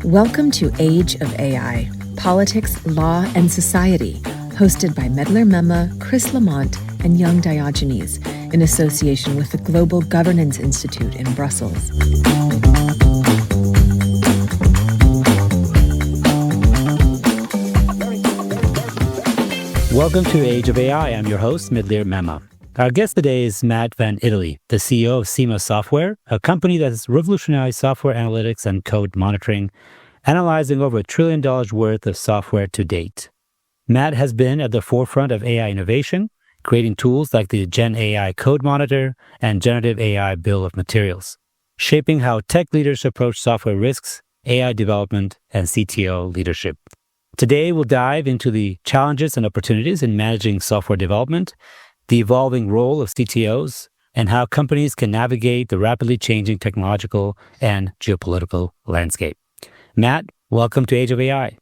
Welcome to Age of AI, Politics, Law, and Society, hosted by Medlir Mema, Chris Lamont, and Young Diogenes, in association with the Global Governance Institute in Brussels. Welcome to Age of AI. I'm your host, Medlir Mema. Our guest today is Matt Van Itallie, the CEO of Sema Software, a company that has revolutionized software analytics and code monitoring, analyzing over $1 trillion worth of software to date. Matt has been at the forefront of AI innovation, creating tools like the GenAI Code Monitor and Generative AI Bill of Materials, shaping how tech leaders approach software risks, AI development, and CTO leadership. Today, we'll dive into the challenges and opportunities in managing software development, the evolving role of CTOs, and how companies can navigate the rapidly changing technological and geopolitical landscape. Matt, welcome to Age of AI.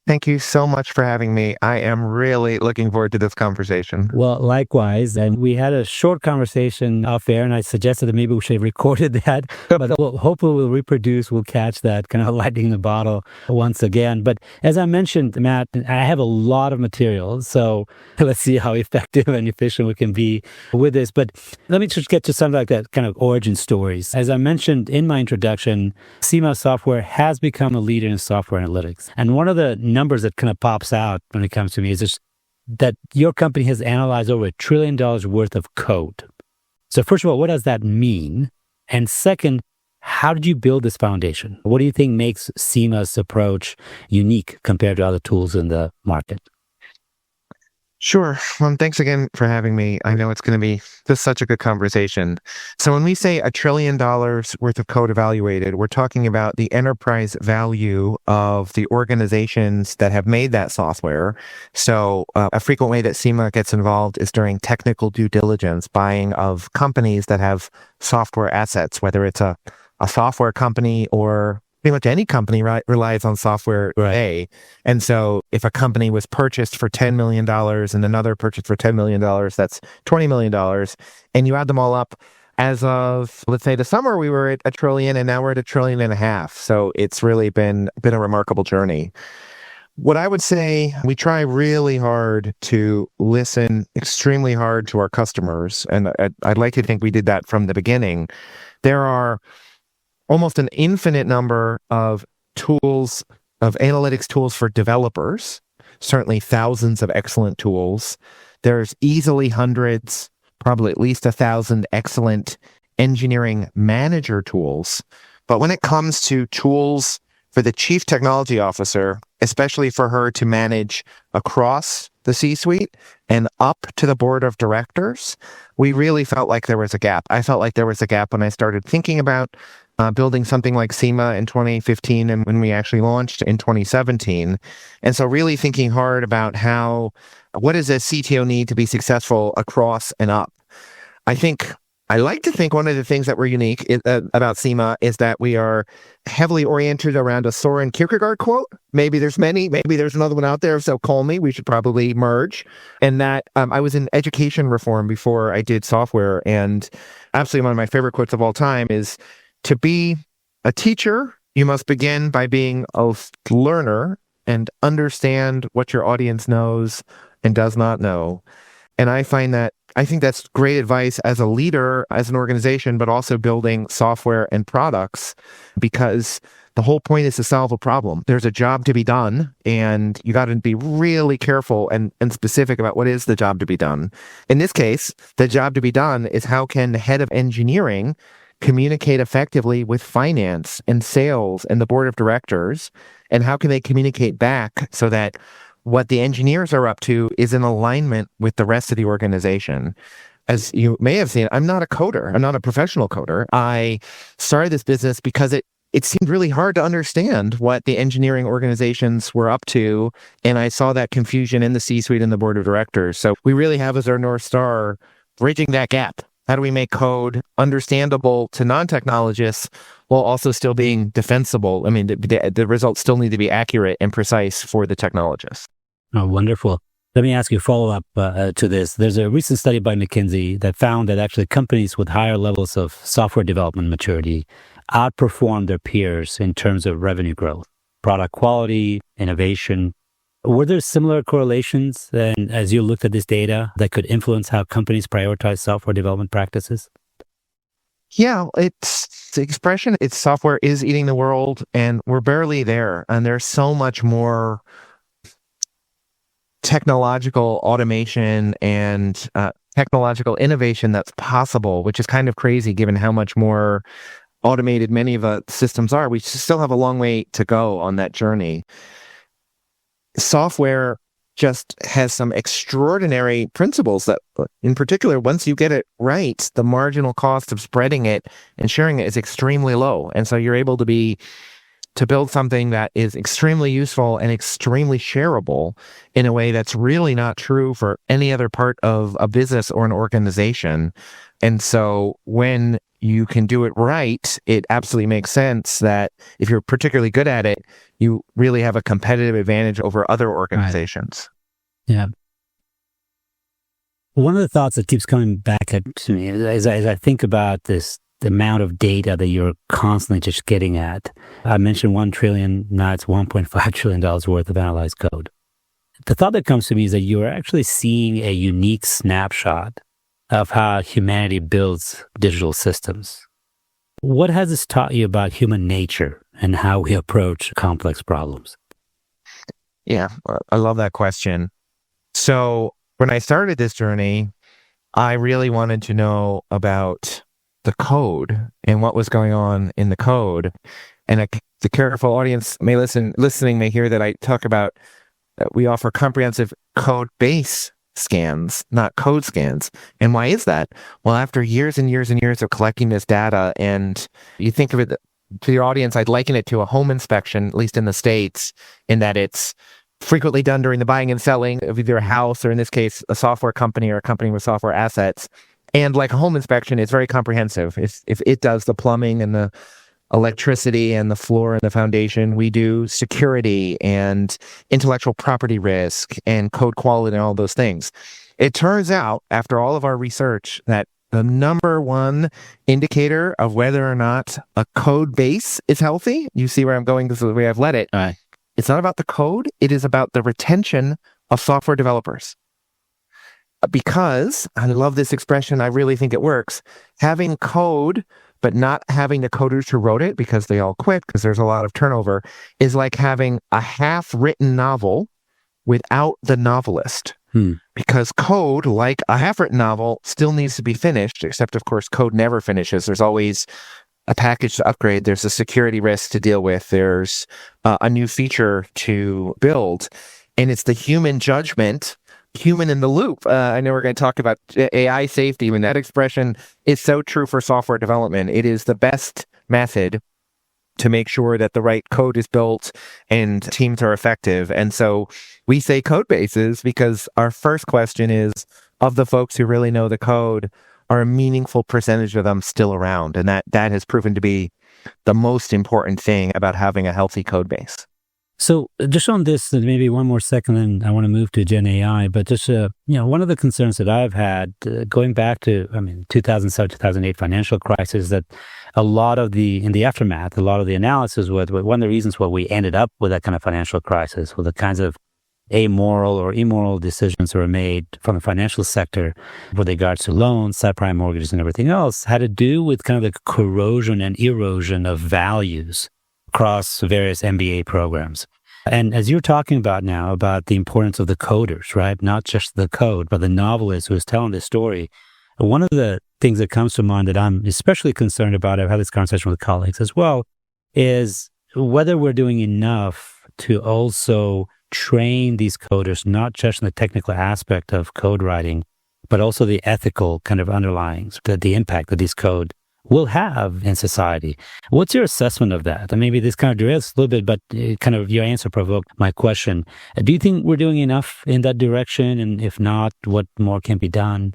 Thank you so much for having me. I am really looking forward to this conversation. Well, likewise. And we had a short conversation off air, and I suggested that maybe we should have recorded that. But hopefully we'll reproduce, we'll catch that kind of lightning in the bottle once again. But as I mentioned, Matt, I have a lot of material. So let's see how effective and efficient we can be with this. But let me just get to something like that kind of origin stories. As I mentioned in my introduction, Sema Software has become a leader in software analytics. And one of the numbers that kind of pops out when it comes to me is just that your company has analyzed over $1 trillion worth of code. So first of all, what does that mean? And second, how did you build this foundation? What do you think makes Sema's approach unique compared to other tools in the market? Sure. Well, thanks again for having me. I know it's going to be just such a good conversation. So when we say $1 trillion worth of code evaluated, we're talking about the enterprise value of the organizations that have made that software. So a frequent way that Sema gets involved is during technical due diligence, buying of companies that have software assets, whether it's a software company or pretty much any company relies on software today. And so if a company was purchased for $10 million and another purchased for $10 million, that's $20 million. And you add them all up, as of, let's say, the summer, we were at $1 trillion, and now we're at $1.5 trillion. So it's really been a remarkable journey. What I would say, we try really hard to listen extremely hard to our customers. And I'd like to think we did that from the beginning. There are almost an infinite number of tools, of analytics tools for developers, certainly thousands of excellent tools. There's easily hundreds, probably at least 1,000 excellent engineering manager tools. But when it comes to tools for the chief technology officer, especially for her to manage across the C-suite and up to the board of directors, we really felt like there was a gap. I felt like there was a gap when I started thinking about building something like Sema in 2015 and when we actually launched in 2017. And so really thinking hard about what does a CTO need to be successful across and up? I like to think one of the things that we're unique about Sema is that we are heavily oriented around a Soren Kierkegaard quote. Maybe there's many, maybe there's another one out there, so call me, we should probably merge. And that I was in education reform before I did software, and absolutely one of my favorite quotes of all time is, to be a teacher, you must begin by being a learner and understand what your audience knows and does not know. And I think that's great advice as a leader, as an organization, but also building software and products, because the whole point is to solve a problem. There's a job to be done, and you got to be really careful and specific about what is the job to be done. In this case, the job to be done is how can the head of engineering communicate effectively with finance and sales and the board of directors, and how can they communicate back so that what the engineers are up to is in alignment with the rest of the organization. As you may have seen, I'm not a coder. I'm not a professional coder. I started this business because it seemed really hard to understand what the engineering organizations were up to, and I saw that confusion in the C-suite and the board of directors. So we really have as our North Star bridging that gap. How do we make code understandable to non-technologists while also still being defensible? I mean, the results still need to be accurate and precise for the technologists. Oh, wonderful. Let me ask you a follow-up to this. There's a recent study by McKinsey that found that actually companies with higher levels of software development maturity outperformed their peers in terms of revenue growth, product quality, innovation. Were there similar correlations then as you looked at this data that could influence how companies prioritize software development practices? Yeah, it's the expression, it's software is eating the world, and we're barely there. And there's so much more technological automation and technological innovation that's possible, which is kind of crazy given how much more automated many of the systems are. We still have a long way to go on that journey. Software just has some extraordinary principles that, in particular, once you get it right, the marginal cost of spreading it and sharing it is extremely low. And so you're able to build something that is extremely useful and extremely shareable in a way that's really not true for any other part of a business or an organization. And so when you can do it right, it absolutely makes sense that if you're particularly good at it, you really have a competitive advantage over other organizations. Right. Yeah. One of the thoughts that keeps coming back to me as I think about this, the amount of data that you're constantly just getting at. I mentioned 1 trillion, now it's $1.5 trillion worth of analyzed code. The thought that comes to me is that you're actually seeing a unique snapshot of how humanity builds digital systems. What has this taught you about human nature and how we approach complex problems? Yeah, I love that question. So when I started this journey, I really wanted to know about the code and what was going on in the code. And the careful audience listening may hear that I talk about that we offer comprehensive code base scans, not code scans. And why is that? Well, after years and years and years of collecting this data, and you think of it to your audience, I'd liken it to a home inspection, at least in the States, in that it's frequently done during the buying and selling of either a house or, in this case, a software company or a company with software assets. And like a home inspection, it's very comprehensive. If it does the plumbing and the electricity and the floor and the foundation, we do security and intellectual property risk and code quality and all those things. It turns out, after all of our research, that the number one indicator of whether or not a code base is healthy, you see where I'm going, this is the way I've led it. All right. It's not about the code, it is about the retention of software developers. Because, I love this expression, I really think it works, having code but not having the coders who wrote it because they all quit because there's a lot of turnover is like having a half-written novel without the novelist. Because code, like a half-written novel, still needs to be finished, except, of course, code never finishes. There's always a package to upgrade. There's a security risk to deal with. There's a new feature to build. And it's the human judgment, human in the loop. I know we're going to talk about AI safety. I mean, that expression is so true for software development. It is the best method to make sure that the right code is built and teams are effective. And so we say code bases because our first question is, of the folks who really know the code, are a meaningful percentage of them still around? And that has proven to be the most important thing about having a healthy code base. So just on this, maybe one more second, and I want to move to GenAI, but just, one of the concerns that I've had going back to, 2007, 2008 financial crisis, that in the aftermath, a lot of the analysis was one of the reasons why we ended up with that kind of financial crisis, with the kinds of amoral or immoral decisions that were made from the financial sector with regards to loans, subprime mortgages, and everything else, had to do with kind of the corrosion and erosion of values across various MBA programs. And as you're talking about now, about the importance of the coders, right? Not just the code, but the novelist who is telling this story. One of the things that comes to mind that I'm especially concerned about, I've had this conversation with colleagues as well, is whether we're doing enough to also train these coders, not just in the technical aspect of code writing, but also the ethical kind of underlyings, the impact that this code will have in society. What's your assessment of that? And maybe this kind of derails a little bit, but kind of your answer provoked my question. Do you think we're doing enough in that direction? And if not, what more can be done?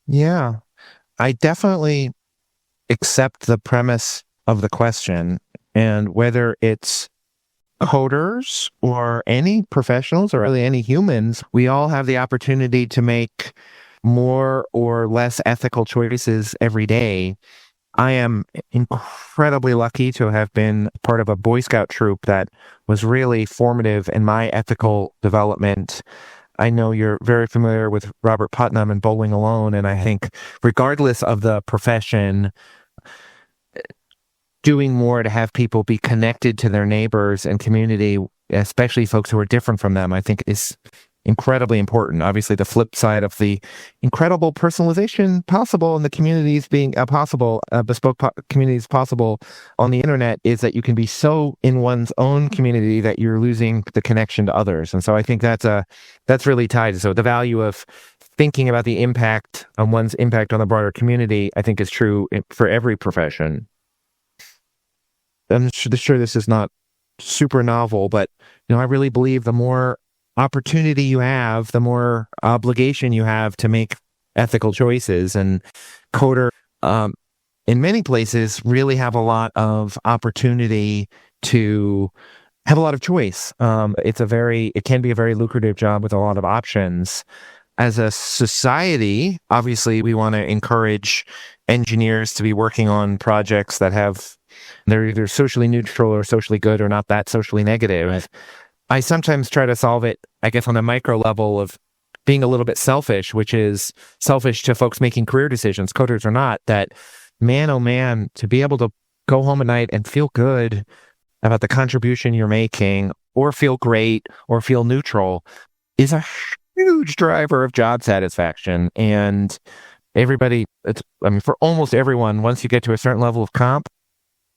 Yeah, I definitely accept the premise of the question. And whether it's coders or any professionals or really any humans, we all have the opportunity to make more or less ethical choices every day. I am incredibly lucky to have been part of a Boy Scout troop that was really formative in my ethical development. I know you're very familiar with Robert Putnam and Bowling Alone, and I think regardless of the profession, doing more to have people be connected to their neighbors and community, especially folks who are different from them, I think is incredibly important. Obviously, the flip side of the incredible personalization possible and the communities being possible, bespoke communities possible on the internet is that you can be so in one's own community that you're losing the connection to others. And so I think that's really tied. So the value of thinking about the impact on one's impact on the broader community, I think is true for every profession. I'm sure this is not super novel, but I really believe the more opportunity you have, the more obligation you have to make ethical choices. And coder, in many places, really have a lot of opportunity to have a lot of choice. It can be a very lucrative job with a lot of options. As a society, obviously, we want to encourage engineers to be working on projects that they're either socially neutral or socially good or not that socially negative. I sometimes try to solve it, I guess, on a micro level of being a little bit selfish, which is selfish to folks making career decisions, coders or not, that man, oh man, to be able to go home at night and feel good about the contribution you're making or feel great or feel neutral is a huge driver of job satisfaction. And for almost everyone, once you get to a certain level of comp,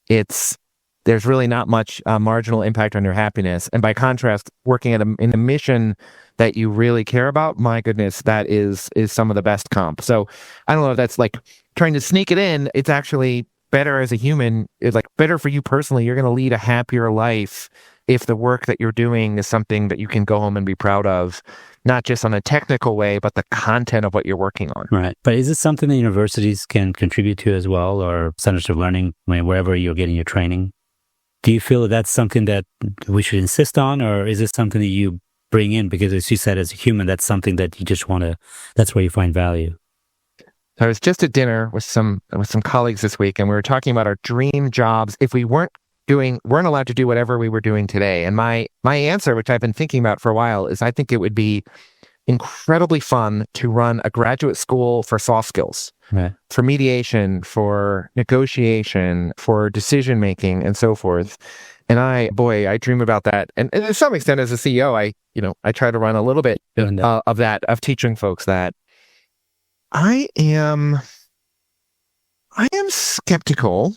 there's really not much marginal impact on your happiness. And by contrast, working in a mission that you really care about, my goodness, that is some of the best comp. So I don't know if that's like trying to sneak it in. It's actually better as a human. It's like better for you personally. You're going to lead a happier life if the work that you're doing is something that you can go home and be proud of, not just on a technical way, but the content of what you're working on. Right. But is this something that universities can contribute to as well, or centers of learning, wherever you're getting your training? Do you feel that that's something that we should insist on, or is it something that you bring in because, as you said, as a human, that's something that you just that's where you find value? I was just at dinner with some colleagues this week, and we were talking about our dream jobs if we weren't allowed to do whatever we were doing today. And my answer, which I've been thinking about for a while, is I think it would be incredibly fun to run a graduate school for soft skills, right, for mediation, for negotiation, for decision making, and so forth. And I dream about that. And to some extent, as a CEO, I try to run a little bit of that, of teaching folks that. I am skeptical.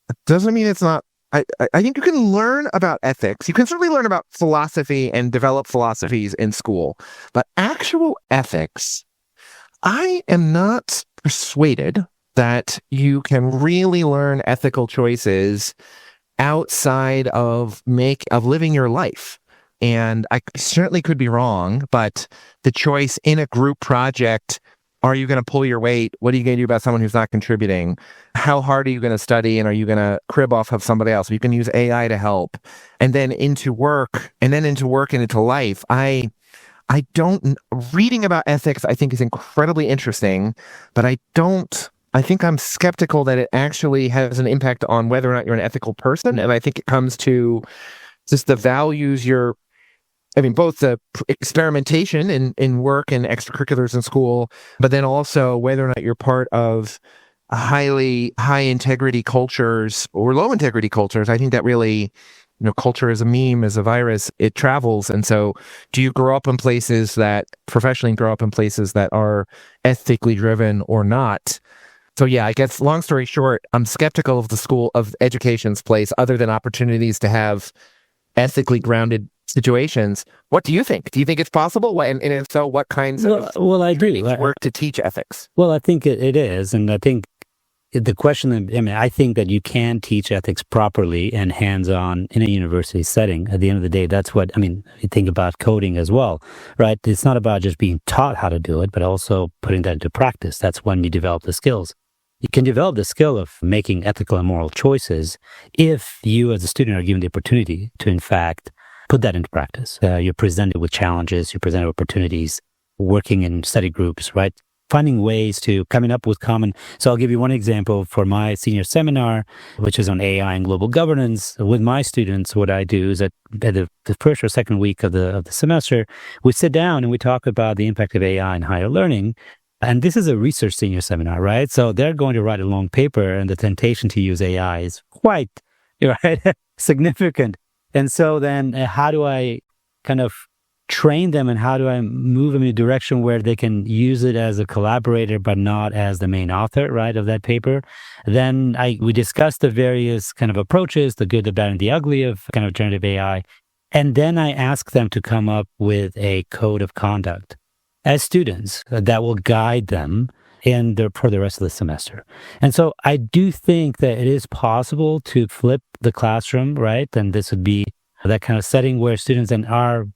It doesn't mean it's not. I think you can learn about ethics. You can certainly learn about philosophy and develop philosophies in school. But actual ethics, I am not persuaded that you can really learn ethical choices outside of living your life. And I certainly could be wrong, but the choice in a group project, are you going to pull your weight? What are you going to do about someone who's not contributing? How hard are you going to study? And are you going to crib off of somebody else? You can use AI to help. And then into work and into life. Reading about ethics, I think, is incredibly interesting, but I think I'm skeptical that it actually has an impact on whether or not you're an ethical person. And I think it comes to just the values both the experimentation in work and extracurriculars in school, but then also whether or not you're part of high integrity cultures or low integrity cultures. I think that really, culture is a meme, is a virus, it travels. And so do you professionally grow up in places that are ethically driven or not? So yeah, I guess long story short, I'm skeptical of the school of education's place other than opportunities to have ethically grounded situations. What do you think? Do you think it's possible? And if so, what kinds of I agree. Work to teach ethics? Well, I think it is. And I think the question, I think that you can teach ethics properly and hands-on in a university setting. At the end of the day, that's what, you think about coding as well, right? It's not about just being taught how to do it, but also putting that into practice. That's when you develop the skills. You can develop the skill of making ethical and moral choices if you as a student are given the opportunity to, in fact, put that into practice. You're presented with challenges, you're presented with opportunities, working in study groups, right? finding ways to coming up with common. So I'll give you one example for my senior seminar, which is on AI and global governance. With my students, what I do is at the first or second week of the semester, we sit down and we talk about the impact of AI in higher learning. And this is a research senior seminar, right? So they're going to write a long paper, and the temptation to use AI is quite significant. And so then how do I kind of train them, and how do I move them in a direction where they can use it as a collaborator but not as the main author, right, of that paper? Then we discuss the various kind of approaches, the good, the bad, and the ugly of kind of generative AI. And then I ask them to come up with a code of conduct as students that will guide them for the rest of the semester. And so I do think that it is possible to flip the classroom, right? And this would be that kind of setting where students then are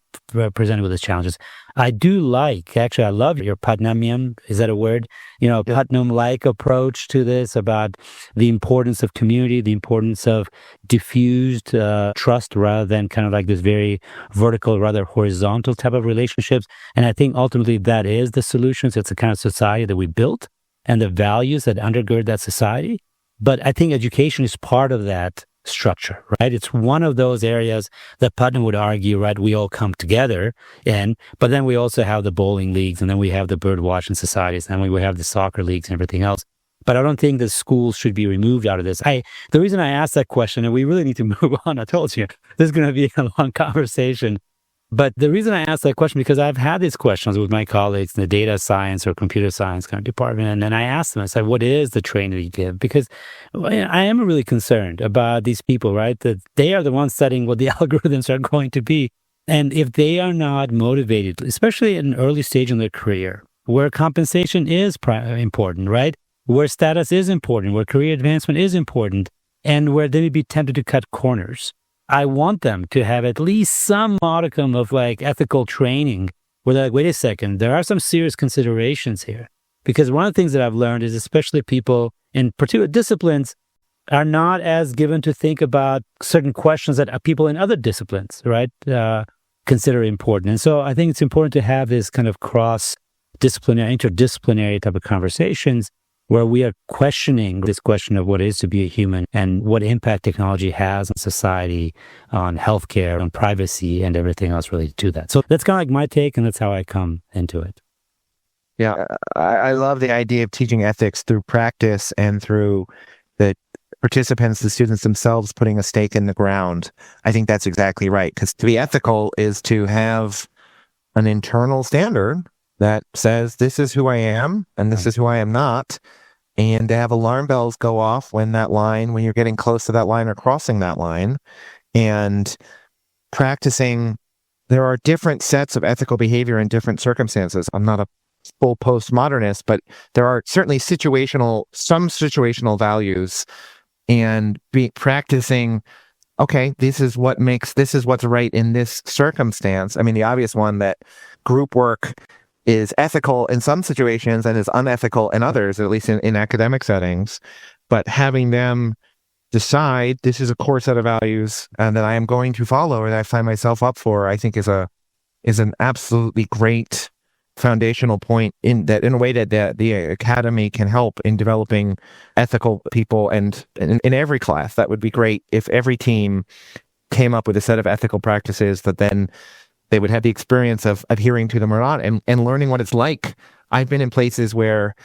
presented with these challenges. I love your Putnamian, is that a word? Putnam-like approach to this about the importance of community, the importance of diffused trust rather than kind of like this very vertical, rather horizontal type of relationships. And I think ultimately that is the solution. So it's the kind of society that we built and the values that undergird that society. But I think education is part of that structure, right? It's one of those areas that Putnam would argue, right, we all come together in, but then we also have the bowling leagues, and then we have the bird watching societies, and we have the soccer leagues and everything else. But I don't think the schools should be removed out of this. The reason I asked that question, and we really need to move on, I told you, this is going to be a long conversation. But the reason I asked that question, because I've had these questions with my colleagues in the data science or computer science kind of department. And then I asked them, I said, what is the training you give? Because I am really concerned about these people, right? That they are the ones setting what the algorithms are going to be. And if they are not motivated, especially at an early stage in their career, where compensation is important, right? Where status is important, where career advancement is important, and where they may be tempted to cut corners. I want them to have at least some modicum of like ethical training where they're like, wait a second, there are some serious considerations here. Because one of the things that I've learned is especially people in particular disciplines are not as given to think about certain questions that people in other disciplines, right, consider important. And so I think it's important to have this kind of cross-disciplinary, interdisciplinary type of conversations where we are questioning this question of what it is to be a human and what impact technology has on society, on healthcare, on privacy, and everything else related to that. So that's kind of like my take, and that's how I come into it. Yeah, I love the idea of teaching ethics through practice and through the participants, the students themselves putting a stake in the ground. I think that's exactly right, because to be ethical is to have an internal standard that says this is who I am and this is who I am not, and to have alarm bells go off when you're getting close to that line or crossing that line, and practicing. There are different sets of ethical behavior in different circumstances. I'm not a full postmodernist, but there are certainly some situational values, and practicing, okay, this is what's right in this circumstance. I mean, the obvious one that group work is ethical in some situations and is unethical in others, at least in academic settings. But having them decide this is a core set of values and that I am going to follow or that I find myself up for, I think is an absolutely great foundational point in a way that the academy can help in developing ethical people. And in every class, that would be great if every team came up with a set of ethical practices that then they would have the experience of adhering to them or not, and learning what it's like. I've been in places where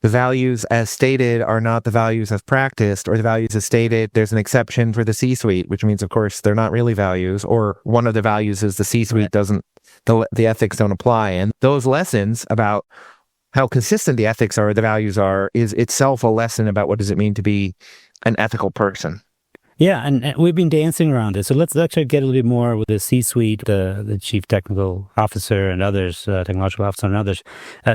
the values as stated are not the values as practiced, or the values as stated, there's an exception for the C-suite, which means, of course, they're not really values, or one of the values is the C-suite doesn't, the ethics don't apply. And those lessons about how consistent the ethics are, the values are, is itself a lesson about what does it mean to be an ethical person. Yeah, and we've been dancing around it. So let's actually get a little bit more with the C-suite, the chief technical officer and others, technological officer and others.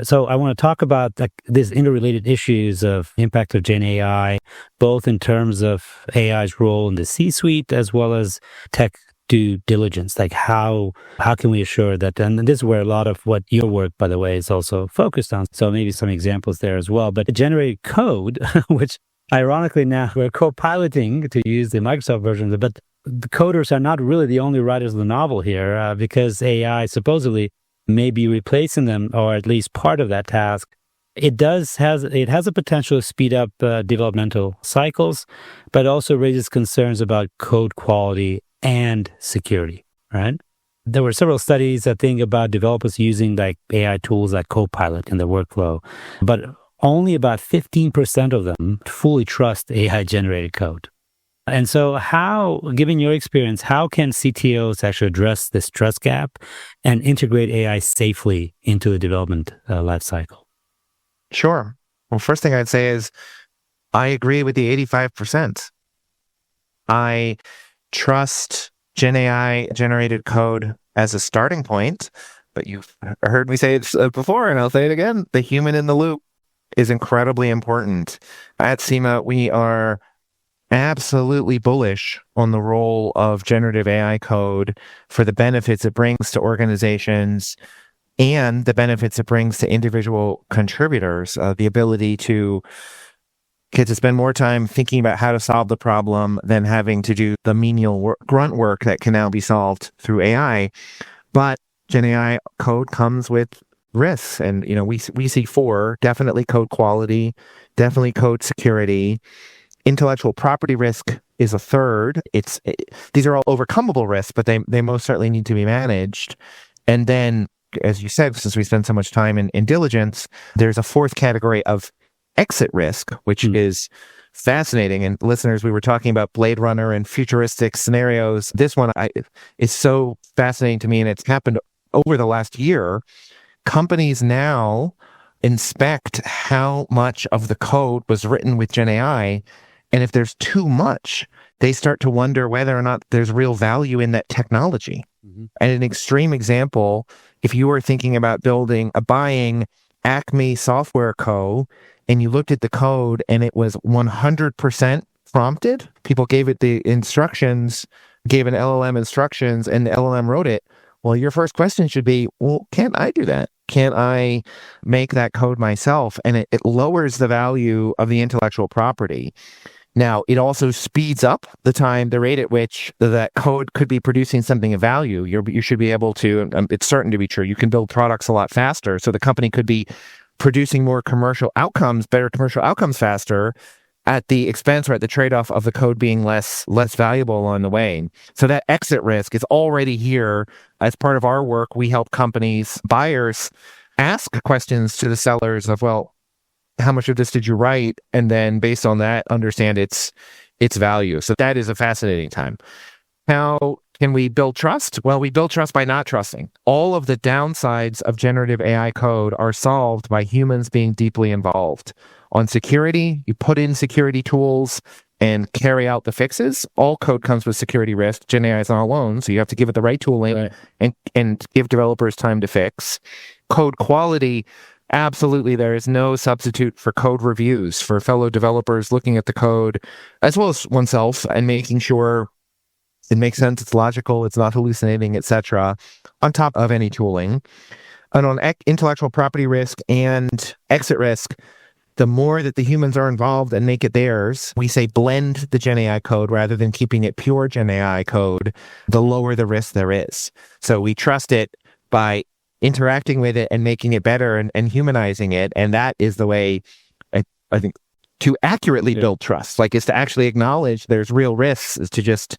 So I want to talk about these interrelated issues of impact of Gen AI, both in terms of AI's role in the C-suite as well as tech due diligence. Like how can we assure that, and this is where a lot of what your work, by the way, is also focused on. So maybe some examples there as well. But generated code, which ironically, now we're co-piloting, to use the Microsoft version, but the coders are not really the only writers of the novel here, because AI supposedly may be replacing them, or at least part of that task. it has a potential to speed up developmental cycles, but also raises concerns about code quality and security, right? There were several studies, I think, about developers using like AI tools like Copilot in their workflow, but only about 15% of them fully trust AI-generated code. And so given your experience, how can CTOs actually address this trust gap and integrate AI safely into the development lifecycle? Sure. Well, first thing I'd say is I agree with the 85%. I trust GenAI generated code as a starting point, but you've heard me say it before, and I'll say it again. The human in the loop is incredibly important. At Sema, we are absolutely bullish on the role of generative AI code for the benefits it brings to organizations and the benefits it brings to individual contributors, the ability to get to spend more time thinking about how to solve the problem than having to do the menial grunt work that can now be solved through AI. But GenAI code comes with risks. And, we see four: definitely code quality, definitely code security. Intellectual property risk is a third. These are all overcomable risks, but they most certainly need to be managed. And then, as you said, since we spend so much time in diligence, there's a fourth category of exit risk, which is fascinating. And listeners, we were talking about Blade Runner and futuristic scenarios. This one is so fascinating to me, and it's happened over the last year. Companies now inspect how much of the code was written with GenAI, and if there's too much, they start to wonder whether or not there's real value in that technology. Mm-hmm. And an extreme example, if you were thinking about buying Acme Software Co., and you looked at the code and it was 100% prompted, people gave it the instructions, gave an LLM instructions, and the LLM wrote it. Well, your first question should be, well, can't I do that? Can't I make that code myself? And it lowers the value of the intellectual property. Now, it also speeds up the rate at which that code could be producing something of value. You should be able to, it's certain to be true, you can build products a lot faster. So the company could be producing better commercial outcomes faster at the expense or at the trade-off of the code being less valuable on the way. So that exit risk is already here. As part of our work, we help buyers ask questions to the sellers of, well, how much of this did you write? And then based on that, understand its value. So that is a fascinating time. How can we build trust? Well, we build trust by not trusting. All of the downsides of generative AI code are solved by humans being deeply involved. On security, you put in security tools and carry out the fixes. All code comes with security risk. GenAI is not alone, so you have to give it the right tooling and give developers time to fix. Code quality, absolutely, there is no substitute for code reviews, for fellow developers looking at the code, as well as oneself, and making sure it makes sense, it's logical, it's not hallucinating, etc., on top of any tooling. And on intellectual property risk and exit risk, the more that the humans are involved and make it theirs, we say blend the GenAI code rather than keeping it pure GenAI code, the lower the risk there is. So we trust it by interacting with it and making it better and humanizing it. And that is the way, I think, to accurately build trust, is to actually acknowledge there's real risks, is to just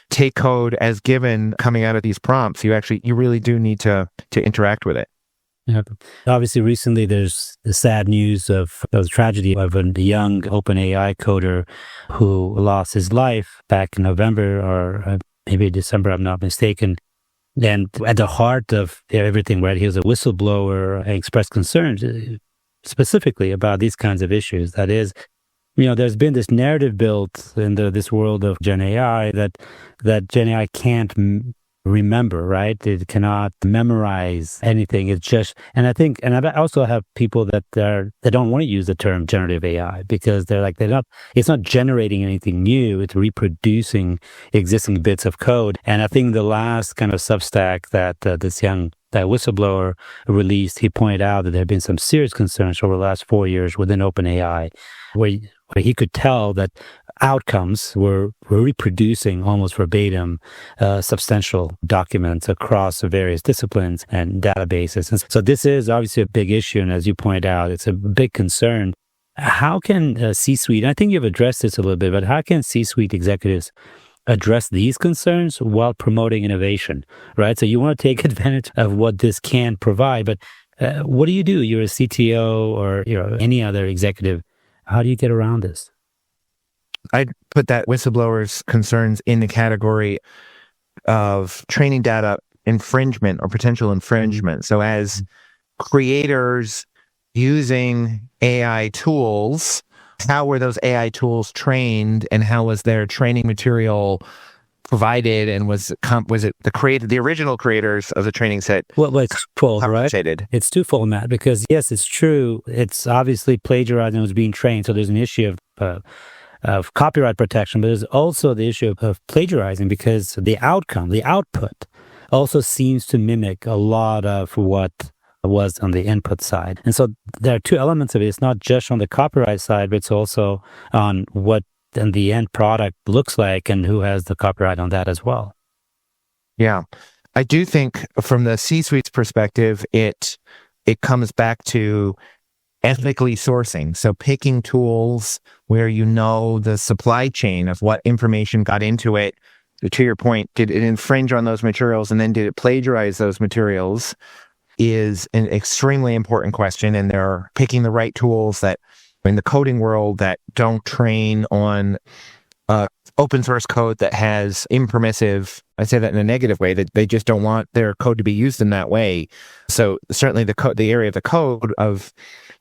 take code as given coming out of these prompts. You really do need to interact with it. Yeah. Obviously, recently there's the sad news of the tragedy of a young OpenAI coder who lost his life back in November or maybe December, I'm not mistaken. And at the heart of everything, right, he was a whistleblower and expressed concerns specifically about these kinds of issues. That is, there's been this narrative built in this world of GenAI that GenAI can't remember, right? It cannot memorize anything. It's just, and I also have people that don't want to use the term generative AI because it's not generating anything new. It's reproducing existing bits of code. And I think the last kind of Substack that that whistleblower released, he pointed out that there have been some serious concerns over the last 4 years within OpenAI, where he could tell that outcomes. We're reproducing almost verbatim substantial documents across various disciplines and databases. And so this is obviously a big issue. And as you pointed out, it's a big concern. How can C-suite, I think you've addressed this a little bit, but how can C-suite executives address these concerns while promoting innovation, right? So you want to take advantage of what this can provide, but what do? You're a CTO or any other executive. How do you get around this? I'd put that whistleblowers' concerns in the category of training data infringement or potential infringement. So as creators using AI tools, how were those AI tools trained, and how was their training material provided, and was it the original creators of the training set? Well, it's twofold, right? It's twofold, Matt, because yes, it's true. It's obviously plagiarizing was being trained, so there's an issue of copyright protection, but there's also the issue of plagiarizing because the output also seems to mimic a lot of what was on the input side. And so there are two elements of it. It's not just on the copyright side, but it's also on what then the end product looks like and who has the copyright on that as well. Yeah. I do think from the C-suite's perspective, it comes back to ethically sourcing. So picking tools where the supply chain of what information got into it. To your point, did it infringe on those materials, and then did it plagiarize those materials, is an extremely important question. And they're picking the right tools that in the coding world that don't train on open source code that has impermissive, I say that in a negative way, that they just don't want their code to be used in that way. So certainly the area of the code of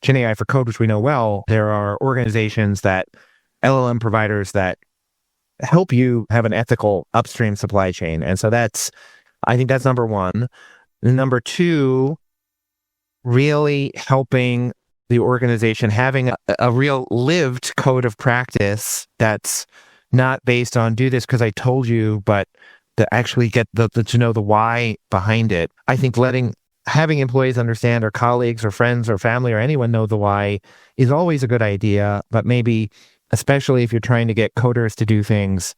GenAI for Code, which we know well, there are organizations that LLM providers that help you have an ethical upstream supply chain. And so I think that's number one. Number two, really helping the organization having a real lived code of practice that's not based on do this because I told you, but to actually get to know the why behind it. I think having employees understand, or colleagues or friends or family or anyone know the why is always a good idea, but maybe especially if you're trying to get coders to do things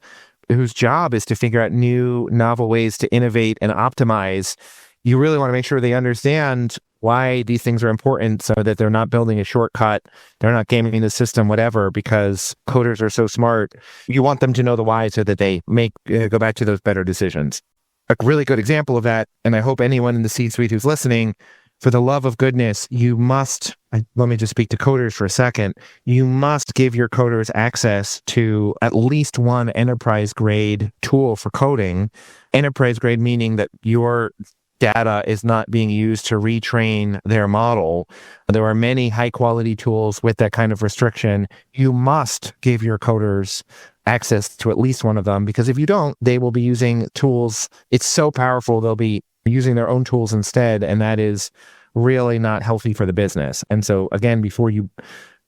whose job is to figure out new, novel ways to innovate and optimize, you really want to make sure they understand why these things are important so that they're not building a shortcut, they're not gaming the system, whatever, because coders are so smart. You want them to know the why so that they go back to those better decisions. A really good example of that, and I hope anyone in the C-suite who's listening, for the love of goodness, let me just speak to coders for a second. You must give your coders access to at least one enterprise grade tool for coding. Enterprise grade meaning that your data is not being used to retrain their model. There are many high quality tools with that kind of restriction. You must give your coders access to at least one of them, because if you don't, they will be using tools. It's so powerful, they'll be using their own tools instead, and that is really not healthy for the business. And so again, before you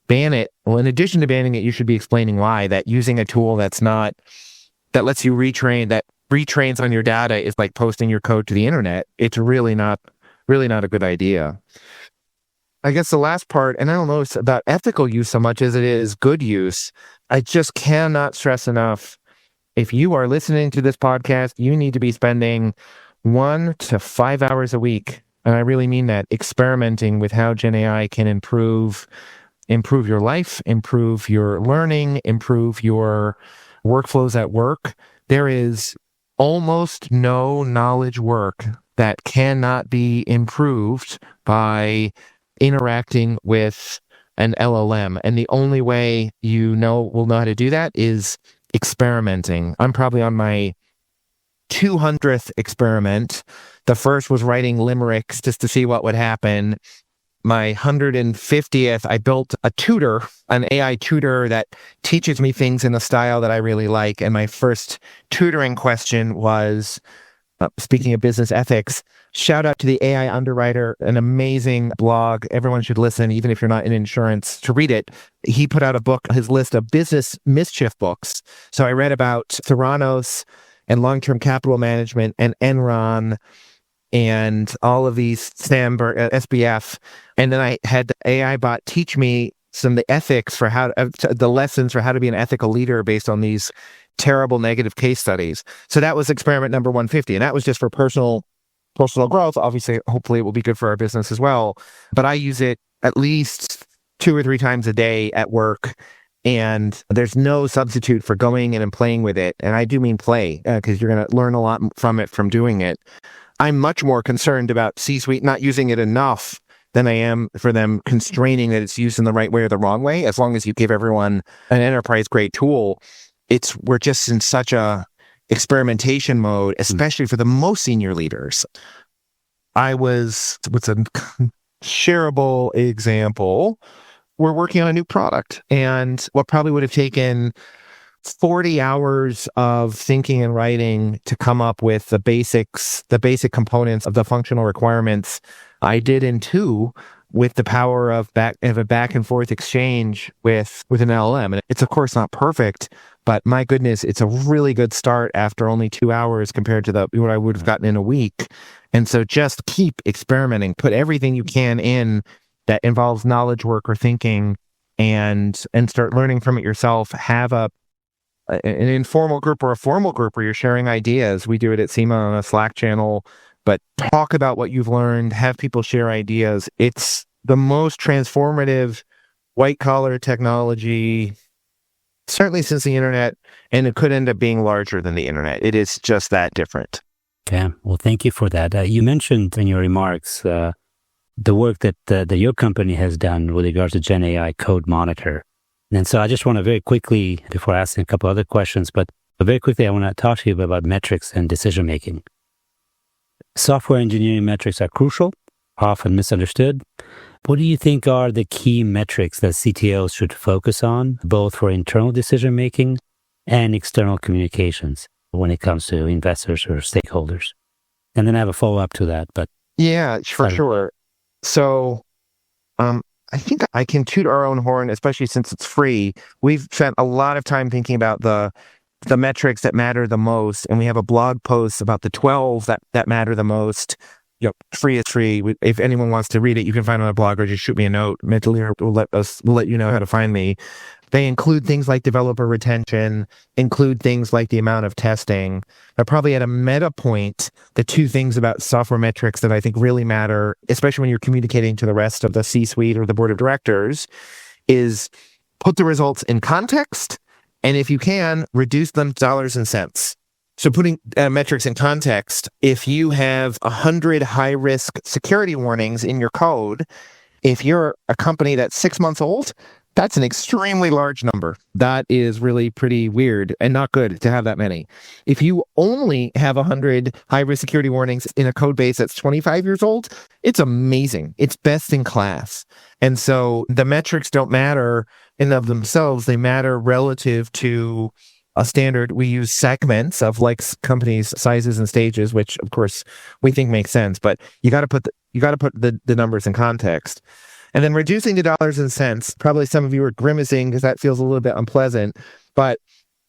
ban it, well, in addition to banning it, you should be explaining why that using a tool that lets you retrains on your data is like posting your code to the internet. It's really not a good idea. I guess the last part, and I don't know it's about ethical use so much as it is good use. I just cannot stress enough, if you are listening to this podcast, you need to be spending 1 to 5 hours a week, and I really mean that, experimenting with how GenAI can improve your life, improve your learning, improve your workflows at work. There is almost no knowledge work that cannot be improved by interacting with an LLM. And the only way will know how to do that is experimenting. I'm probably on my 200th experiment. The first was writing limericks just to see what would happen. My 150th, I built a tutor, an AI tutor that teaches me things in a style that I really like. And my first tutoring question was, speaking of business ethics, shout out to the AI Underwriter, an amazing blog. Everyone should listen, even if you're not in insurance, to read it. He put out a book, his list of business mischief books. So I read about Theranos and long-term capital management and Enron and all of these SBF. And then I had the AI bot teach me some of the ethics for the lessons for how to be an ethical leader based on these terrible negative case studies. So that was experiment number 150. And that was just for personal growth. Obviously, hopefully it will be good for our business as well. But I use it at least 2 or 3 times a day at work. And there's no substitute for going in and playing with it. And I do mean play, because you're going to learn a lot from it from doing it. I'm much more concerned about C-suite not using it enough than I am for them constraining that it's used in the right way or the wrong way. As long as you give everyone an enterprise-grade tool, we're just in such a experimentation mode, especially for the most senior leaders. What's a shareable example? We're working on a new product, and what probably would have taken 40 hours of thinking and writing to come up with the basic components of the functional requirements, I did in 2 with the power of a back and forth exchange with an LLM. And it's of course not perfect, but my goodness, it's a really good start after only 2 hours compared to what I would have gotten in a week. And so just keep experimenting, put everything you can in that involves knowledge work or thinking, and start learning from it yourself. Have an informal group or a formal group where you're sharing ideas. We do it at Sema on a Slack channel, but talk about what you've learned, have people share ideas. It's the most transformative white-collar technology, certainly since the internet, and it could end up being larger than the internet. It is just that different. Okay. Well, thank you for that. You mentioned in your remarks the work that your company has done with regards to GenAI Code Monitor. And so I just want to very quickly, before asking a couple other questions, but very quickly, I want to talk to you about metrics and decision-making. Software engineering metrics are crucial, often misunderstood. What do you think are the key metrics that CTOs should focus on, both for internal decision-making and external communications when it comes to investors or stakeholders? And then I have a follow-up to that. But yeah, for sure. So I think I can toot our own horn, especially since it's free. We've spent a lot of time thinking about the metrics that matter the most, and we have a blog post about the 12 that matter the most. Free is free. If anyone wants to read it, you can find it on a blog or just shoot me a note. Medlir will let you know how to find me. They include things like developer retention, include things like the amount of testing. But probably at a meta point, the 2 things about software metrics that I think really matter, especially when you're communicating to the rest of the C-suite or the board of directors, is put the results in context, and if you can, reduce them to dollars and cents. So putting metrics in context, if you have 100 high-risk security warnings in your code, if you're a company that's 6 months old, that's an extremely large number. That is really pretty weird and not good to have that many. If you only have 100 high-risk security warnings in a code base that's 25 years old, it's amazing. It's best in class. And so the metrics don't matter in and of themselves. They matter relative to a standard. We use segments of companies' sizes and stages, which of course we think makes sense, but you got to put the numbers in context. And then reducing to dollars and cents, probably some of you are grimacing because that feels a little bit unpleasant, but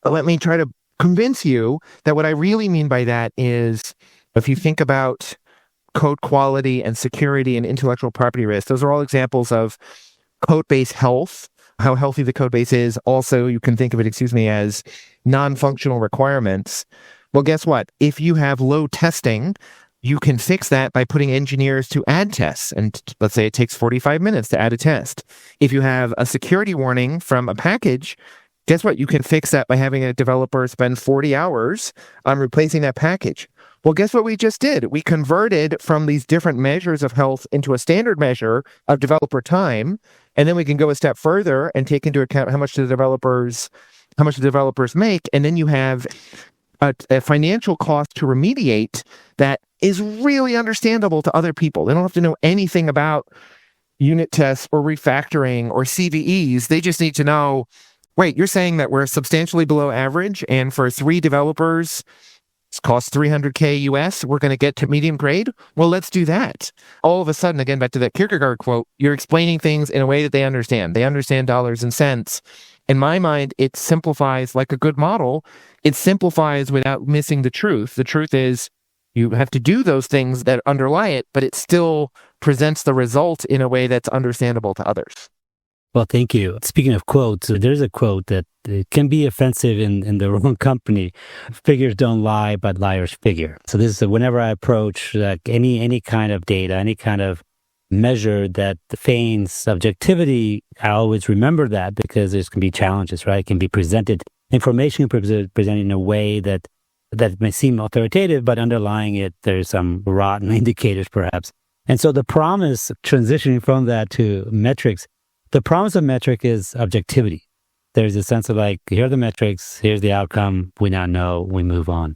let me try to convince you that what I really mean by that is, if you think about code quality and security and intellectual property risk, those are all examples of code base health, how healthy the code base is. Also, you can think of it, as non-functional requirements. Well, guess what? If you have low testing, you can fix that by putting engineers to add tests. And let's say it takes 45 minutes to add a test. If you have a security warning from a package, guess what? You can fix that by having a developer spend 40 hours on replacing that package. Well, guess what we just did? We converted from these different measures of health into a standard measure of developer time. And then we can go a step further and take into account how much the developers make. And then you have a financial cost to remediate that is really understandable to other people. They don't have to know anything about unit tests or refactoring or CVEs. They just need to know, wait, you're saying that we're substantially below average, and for 3 developers, it costs $300K US, we're going to get to medium grade? Well, let's do that. All of a sudden, again, back to that Kierkegaard quote, you're explaining things in a way that they understand. They understand dollars and cents. In my mind, it simplifies like a good model. It simplifies without missing the truth. The truth is you have to do those things that underlie it, but it still presents the result in a way that's understandable to others. Well, thank you. Speaking of quotes, there's a quote that it can be offensive in the wrong company. Figures don't lie, but liars figure. So this is whenever I approach like any kind of data, any kind of measure that feigns subjectivity, I always remember that because there's can be challenges, right? It can be presented, information presented in a way that may seem authoritative, but underlying it, there's some rotten indicators perhaps. And so the promise, transitioning from that to metrics, the promise of metric is objectivity. There's a sense of like, here are the metrics, here's the outcome, we now know, we move on.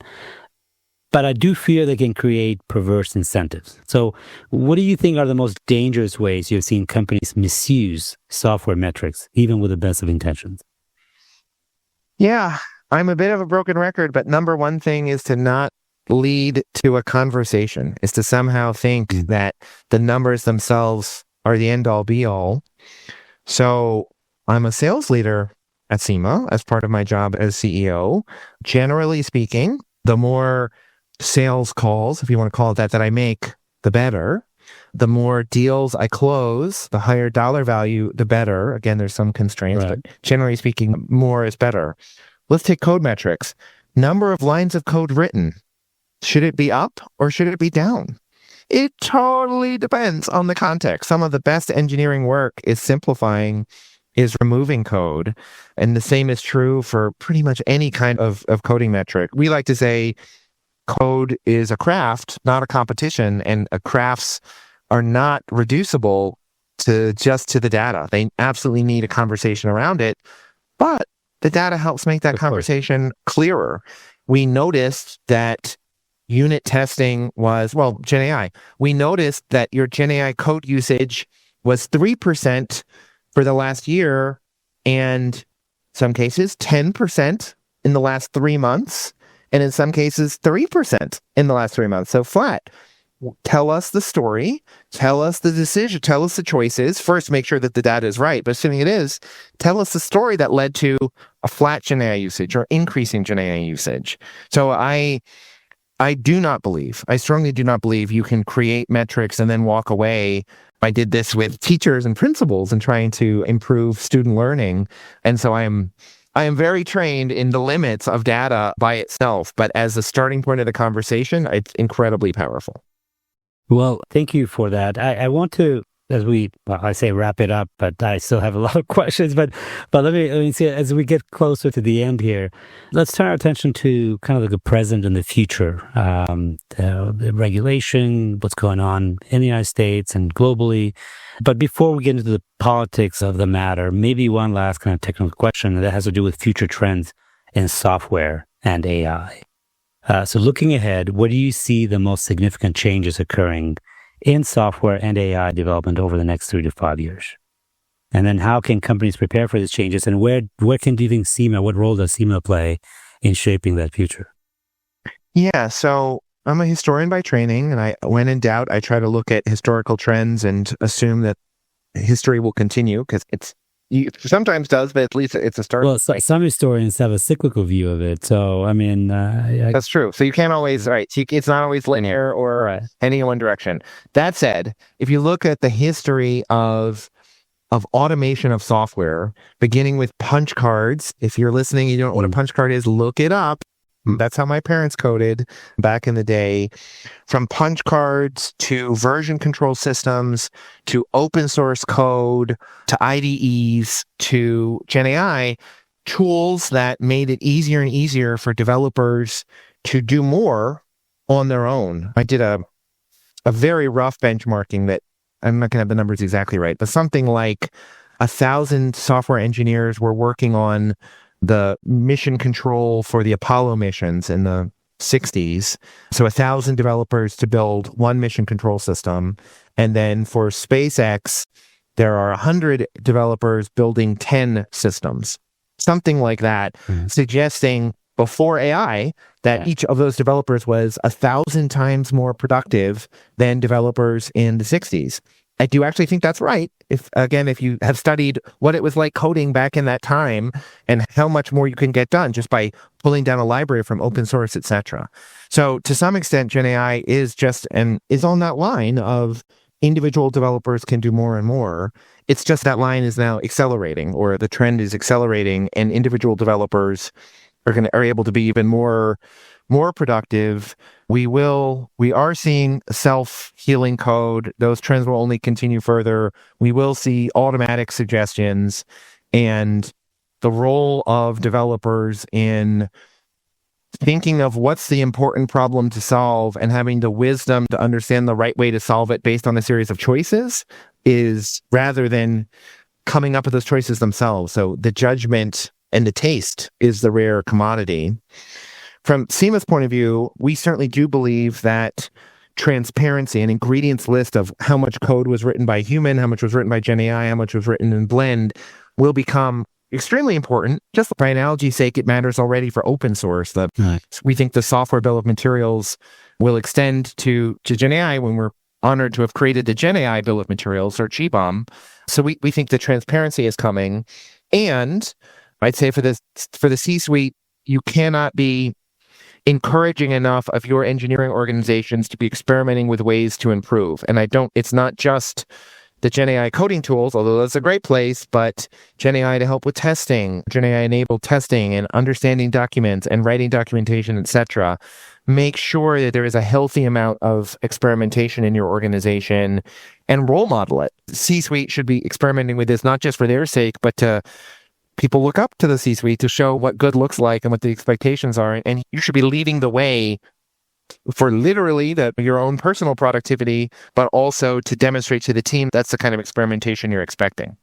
But I do fear they can create perverse incentives. So what do you think are the most dangerous ways you've seen companies misuse software metrics, even with the best of intentions? Yeah, I'm a bit of a broken record, but number one thing is to not lead to a conversation, is to somehow think that the numbers themselves are the end all be all. So I'm a sales leader at Sema as part of my job as CEO. Generally speaking, the more sales calls, if you want to call it that I make, the better. The more deals I close, the higher dollar value, the better. Again, there's some constraints, Right. but generally speaking, more is better. Let's take code metrics. Number of lines of code written. Should it be up or should it be down? It totally depends on the context. Some of the best engineering work is simplifying, is removing code. And the same is true for pretty much any kind of coding metric. We like to say code is a craft, not a competition, and crafts are not reducible to just to the data. They absolutely need a conversation around it, but the data helps make that conversation clearer. We noticed that unit testing was, GenAI. We noticed that your GenAI code usage was 3% for the last year, and some cases 10% in the last 3 months, and in some cases 3% in the last 3 months. So flat. Tell us the story, tell us the decision, tell us the choices. First, make sure that the data is right, but assuming it is, tell us the story that led to a flat GenAI usage or increasing GenAI usage. So I strongly do not believe you can create metrics and then walk away. I did this with teachers and principals and trying to improve student learning. And so I am very trained in the limits of data by itself, but as a starting point of the conversation, it's incredibly powerful. Well, thank you for that. I want to, I say wrap it up, but I still have a lot of questions. But let me see, as we get closer to the end here, let's turn our attention to kind of like the present and the future, the regulation, what's going on in the United States and globally. But before we get into the politics of the matter, maybe one last kind of technical question that has to do with future trends in software and AI. So looking ahead, what do you see the most significant changes occurring in software and AI development over the next 3 to 5 years? And then how can companies prepare for these changes? And where do you think Sema, what role does Sema play in shaping that future? Yeah, so I'm a historian by training, and when in doubt, I try to look at historical trends and assume that history will continue because it sometimes does, but at least it's a start. Well, some historians have a cyclical view of it. So, I mean... That's true. So you can't always, right, it's not always linear or heading in one direction. That said, if you look at the history of automation of software, beginning with punch cards, if you're listening, you don't know what a punch card is, look it up. That's how my parents coded back in the day. From punch cards to version control systems to open source code to IDEs to GenAI, tools that made it easier and easier for developers to do more on their own. I did a very rough benchmarking that I'm not going to have the numbers exactly right, but something like 1,000 software engineers were working on the mission control for the Apollo missions in the 60s. So 1,000 developers to build one mission control system. And then for SpaceX, there are 100 developers building 10 systems, something like that, suggesting before AI that each of those developers was 1,000 times more productive than developers in the 60s. I do actually think that's right. If you have studied what it was like coding back in that time and how much more you can get done just by pulling down a library from open source, etc. So to some extent, GenAI is on that line of individual developers can do more and more. It's just that line is now accelerating, or the trend is accelerating, and individual developers are able to be even more productive. We are seeing self-healing code. Those trends will only continue further. We will see automatic suggestions, and the role of developers in thinking of what's the important problem to solve and having the wisdom to understand the right way to solve it based on a series of choices is, rather than coming up with those choices themselves. So the judgment and the taste is the rare commodity. From Sema's point of view, we certainly do believe that transparency, an ingredients list of how much code was written by a human, how much was written by GenAI, how much was written in Blend, will become extremely important. Just for analogy's sake, it matters already for open source. We think the software bill of materials will extend to GenAI when we're honored to have created the GenAI bill of materials, or GBOM. So we think the transparency is coming. And I'd say for the C-suite, you cannot be encouraging enough of your engineering organizations to be experimenting with ways to improve. And it's not just the GenAI coding tools, although that's a great place, but GenAI to help with testing, GenAI-enabled testing and understanding documents and writing documentation, etc. Make sure that there is a healthy amount of experimentation in your organization and role model it. C-suite should be experimenting with this, not just for their sake, but to people look up to the C-suite to show what good looks like and what the expectations are. And you should be leading the way for literally your own personal productivity, but also to demonstrate to the team that's the kind of experimentation you're expecting.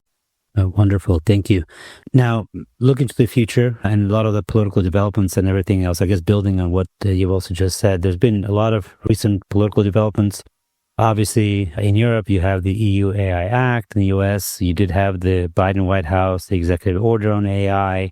Oh, wonderful. Thank you. Now, looking to the future and a lot of the political developments and everything else, I guess building on what you've also just said, there's been a lot of recent political developments. Obviously, in Europe, you have the EU AI Act. In the US, you did have the Biden White House, the executive order on AI.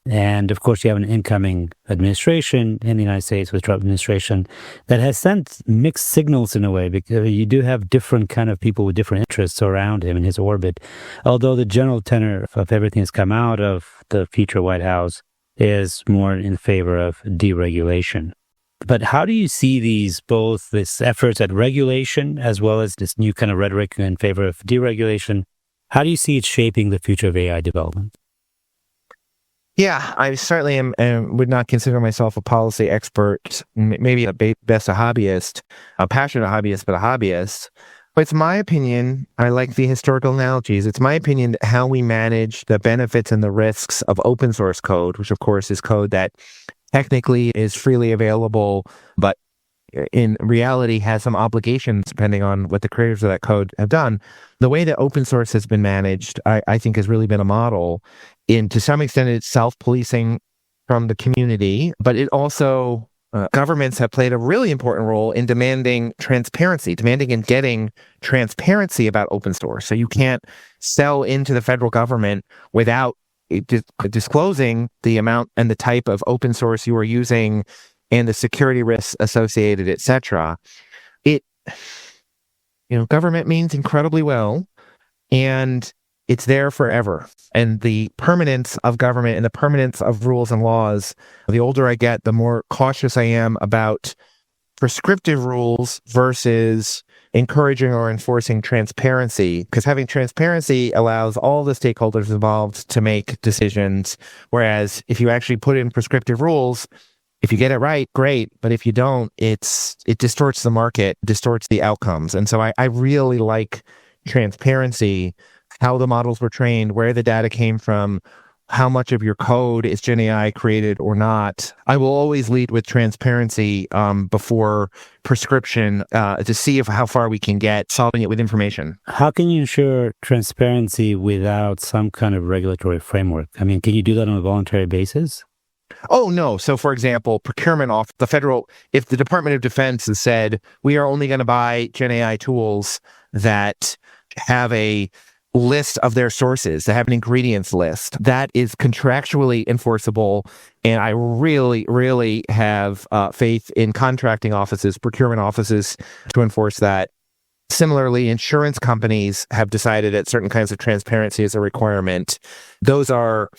And of course, you have an incoming administration in the United States with Trump administration that has sent mixed signals in a way, because you do have different kind of people with different interests around him in his orbit. Although the general tenor of everything that's come out of the future White House is more in favor of deregulation. But how do you see both this efforts at regulation as well as this new kind of rhetoric in favor of deregulation? How do you see it shaping the future of AI development? Yeah, I certainly am, would not consider myself a policy expert, maybe at best a hobbyist, a passionate hobbyist, but a hobbyist. But it's my opinion, I like the historical analogies, it's my opinion that how we manage the benefits and the risks of open source code, which of course is code that technically is freely available, but in reality has some obligations depending on what the creators of that code have done. The way that open source has been managed, I think has really been a model. To some extent, it's self-policing from the community, but it also, governments have played a really important role in demanding and getting transparency about open source. So you can't sell into the federal government without disclosing the amount and the type of open source you are using and the security risks associated, etc. Government means incredibly well, and it's there forever. And the permanence of government and the permanence of rules and laws, the older I get, the more cautious I am about prescriptive rules versus encouraging or enforcing transparency, because having transparency allows all the stakeholders involved to make decisions. Whereas if you actually put in prescriptive rules, if you get it right, great. But if you don't, it distorts the market, distorts the outcomes. And so I really like transparency, how the models were trained, where the data came from, how much of your code is GenAI created or not. I will always lead with transparency before prescription to see how far we can get solving it with information. How can you ensure transparency without some kind of regulatory framework? I mean, can you do that on a voluntary basis? Oh, no. So, for example, procurement off the federal, if the Department of Defense has said, we are only going to buy GenAI tools that have a list of their sources, that have an ingredients list, that is contractually enforceable. And I really, really have faith in contracting offices, procurement offices to enforce that. Similarly, insurance companies have decided that certain kinds of transparency is a requirement. Those are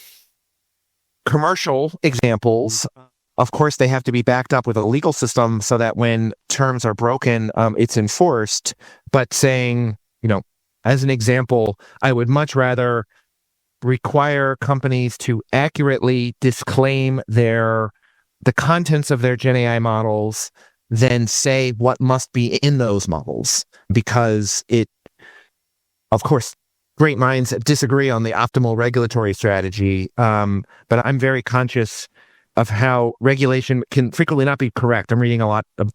commercial examples. Of course, they have to be backed up with a legal system so that when terms are broken, it's enforced. But saying, as an example, I would much rather require companies to accurately disclaim the contents of their GenAI models than say what must be in those models, because of course, great minds disagree on the optimal regulatory strategy, but I'm very conscious of how regulation can frequently not be correct. I'm reading a lot of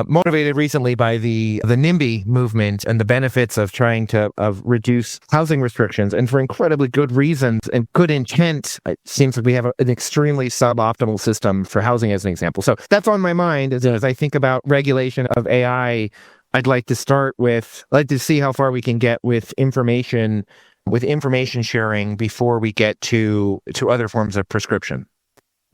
motivated recently by the NIMBY movement and the benefits of trying to reduce housing restrictions, and for incredibly good reasons and good intent. It seems like we have an extremely suboptimal system for housing, as an example. So that's on my mind as I think about regulation of AI. I'd like to see how far we can get with information sharing before we get to other forms of prescription.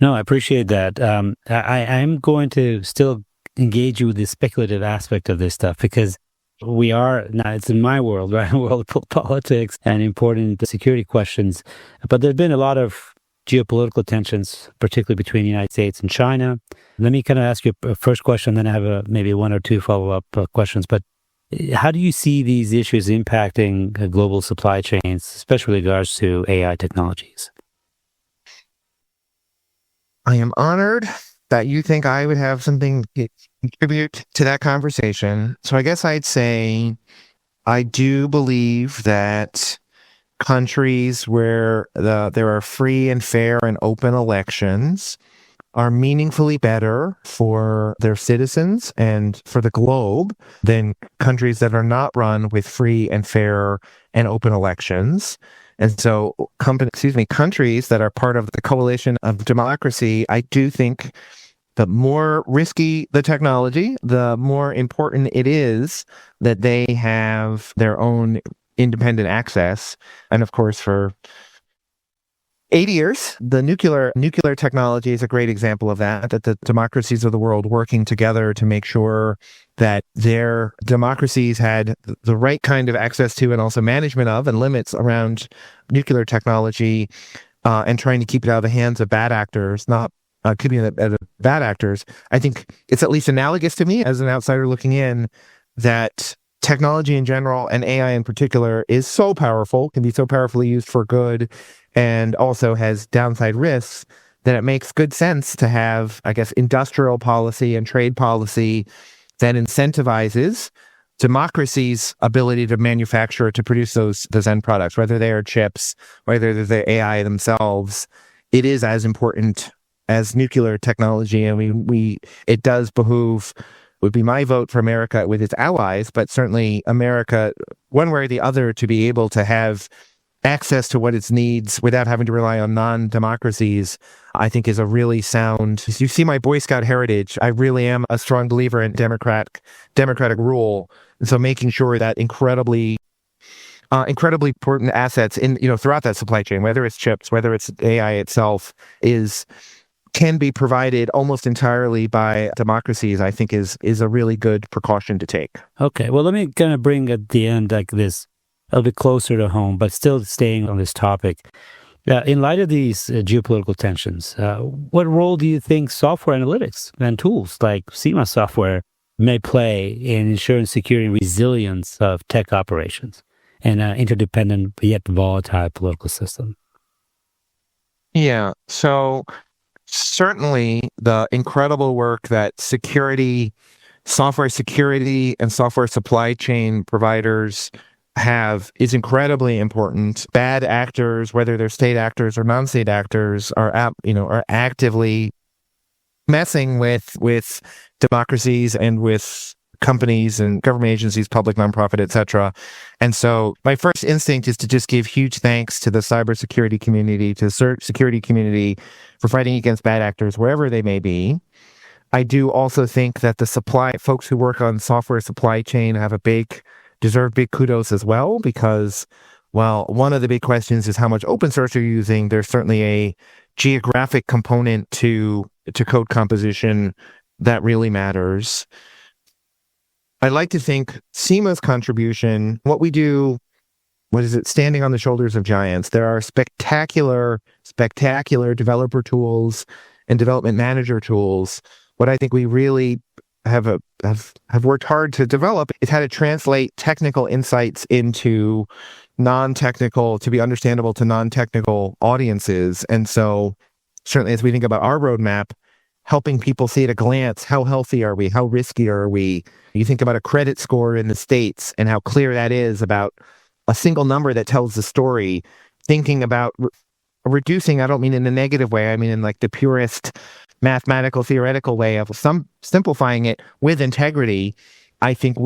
No, I appreciate that. I'm going to still engage you with the speculative aspect of this stuff, because now it's in my world, right? World of politics and important security questions. But there's been a lot of geopolitical tensions, particularly between the United States and China. Let me kind of ask you a first question, then I have maybe one or two follow-up questions. But how do you see these issues impacting global supply chains, especially with regards to AI technologies? I am honored that you think I would have something to contribute to that conversation. So I guess I'd say I do believe that countries where there are free and fair and open elections are meaningfully better for their citizens and for the globe than countries that are not run with free and fair and open elections. And so, countries that are part of the coalition of democracy, I do think the more risky the technology, the more important it is that they have their own independent access. And of course, for 80 years, the nuclear technology is a great example of that the democracies of the world working together to make sure that their democracies had the right kind of access to and also management of and limits around nuclear technology, and trying to keep it out of the hands of bad actors, not keeping it out of bad actors. I think it's at least analogous to me as an outsider looking in that technology in general and AI in particular is so powerful, can be so powerfully used for good, and also has downside risks, that it makes good sense to have, I guess, industrial policy and trade policy that incentivizes democracy's ability to manufacture, to produce those end products, whether they are chips, whether they're AI themselves. It is as important as nuclear technology. I mean, it does behoove, would be my vote for America with its allies, but certainly America, one way or the other, to be able to have access to what it needs without having to rely on non-democracies, I think is a really sound. You see my Boy Scout heritage. I really am a strong believer in democratic rule. And so making sure that incredibly important assets throughout that supply chain, whether it's chips, whether it's AI itself, can be provided almost entirely by democracies, I think is a really good precaution to take. Okay, well, let me kind of bring at the end like this a little bit closer to home, but still staying on this topic. In light of these geopolitical tensions, what role do you think software analytics and tools like Sema Software may play in ensuring security and resilience of tech operations in an interdependent yet volatile political system? Yeah, so certainly the incredible work that software security and software supply chain providers have is incredibly important. Bad actors, whether they're state actors or non-state actors, are actively messing with democracies and with companies and government agencies, public, nonprofit, etc. And so my first instinct is to just give huge thanks to the cybersecurity community, to the security community for fighting against bad actors wherever they may be. I do also think that the folks who work on software supply chain deserve big kudos as well, because while one of the big questions is how much open source you're using, there's certainly a geographic component to code composition that really matters. I like to think Sema's contribution, what we do, standing on the shoulders of giants. There are spectacular developer tools and development manager tools, what I think we really have worked hard to develop is how to translate technical insights into non-technical, to be understandable to non-technical audiences. And so certainly as we think about our roadmap, helping people see at a glance, how healthy are we? How risky are we? You think about a credit score in the States and how clear that is about a single number that tells the story. Thinking about reducing, I don't mean in a negative way, I mean in like the purest mathematical, theoretical way of simplifying it with integrity. I think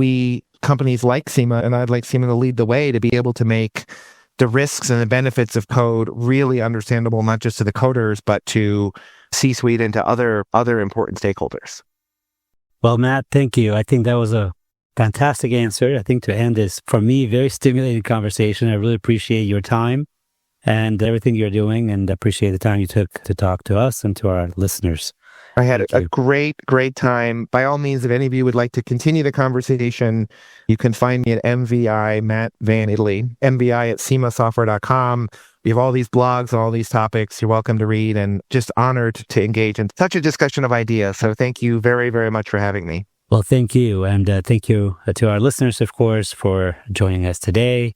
companies like Sema, and I'd like Sema to lead the way to be able to make the risks and the benefits of code really understandable, not just to the coders, but to C-suite and to other important stakeholders. Well, Matt, thank you. I think that was a fantastic answer. I think to end this, for me, very stimulating conversation. I really appreciate your time and everything you're doing, and appreciate the time you took to talk to us and to our listeners. I had a great time. By all means, if any of you would like to continue the conversation, you can find me at MVI, Matt Van Itallie, MVI at semasoftware.com. We have all these blogs, all these topics you're welcome to read, and just honored to engage in such a discussion of ideas. So thank you very, very much for having me. Well, thank you. And thank you to our listeners, of course, for joining us today.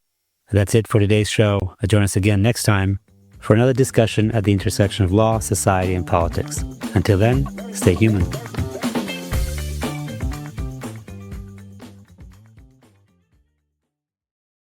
That's it for today's show. Join us again next time for another discussion at the intersection of law, society, and politics. Until then, stay human.